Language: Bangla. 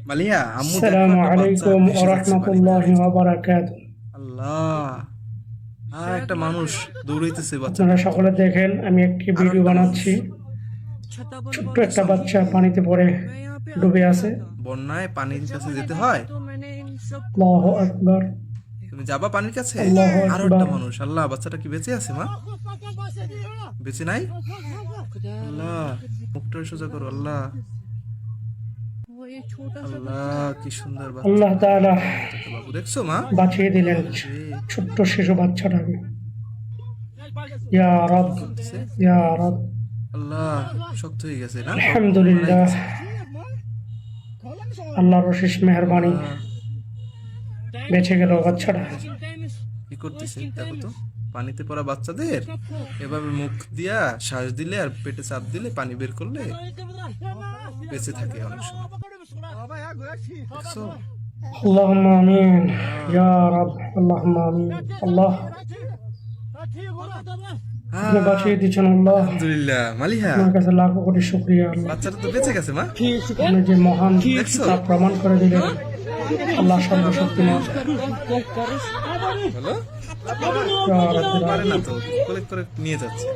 মালিয়া আম্মু দেখো আসসালামু একটা বাচ্চা আলাইকুম ওয়া ভেসে যাচ্ছে পানিতে। রাহমাতুল্লাহি ওয়া বারাকাতুহু। আল্লাহ, আর একটা মানুষ দৌড়াইতেছে আপনারা বাচ্চাটাকে সকলে তুলে। দেখেন, আমি একটি আরো ভিডিও একটা মানুষ বানাচ্ছি। ছোট্ট একটা বাচ্চা পানিতে পড়ে ডুবে আছে। বন্যায় পানির কাছে যেতে হয়। আল্লাহু আকবার, তুমি যাবা পানির কাছে? আল্লাহু আরো একটা আকবার। মানুষ। আল্লাহ, বাচ্চাটা কি বেঁচে আছে মা? বেঁচে নাই? আল্লাহ, মুখটা সোজা করো। আল্লাহ, আল্লাহ, কি সুন্দর বাচ্চা। আল্লাহ তাআলা এটাকে বাবু দেখছো মা? বাঁচিয়ে দিলেন রে, ছোট্ট শিশু বাচ্চাটাকে। ইয়া রব, করতেছে। ইয়া রব, আল্লাহ, শক্ত হয়ে গেছে না? মারা আলহামদুলিল্লাহ। গেছে। আল্লাহর অশেষ মেহেরবানি, আল্লাহ, বেঁচে গেল বাচ্চাটা। কি করতেছে দেখো তো। পানিতে পড়া বাচ্চাদের এভাবে মুখ দিয়া শ্বাস দিলে আর পেটে চাপ দিলে পানি বের করলে বেঁচে থাকে অনেক সময়। দেখছো? আল্লাহুম্মা আমিন, আল্লাহ, ইয়া রব, আল্লাহুম্মা আমিন। আল্লাহ, আপনি বাঁচিয়ে দিয়েছেন আল্লাহ, আলহামদুলিল্লাহ। মালিহা, আপনার কাছে লাখো কোটি শুকরিয়া আল্লাহ। বাচ্চাটা তো বেঁচে গেছে মা। আপনি যে মহান দেখছো? তা প্রমাণ করে দিলেন। আল্লাহ সর্বশক্তিমান। হলো, ইয়া রাব্বিল পারে না আলামিন। তো, কোলে করে নিয়ে যাচ্ছে।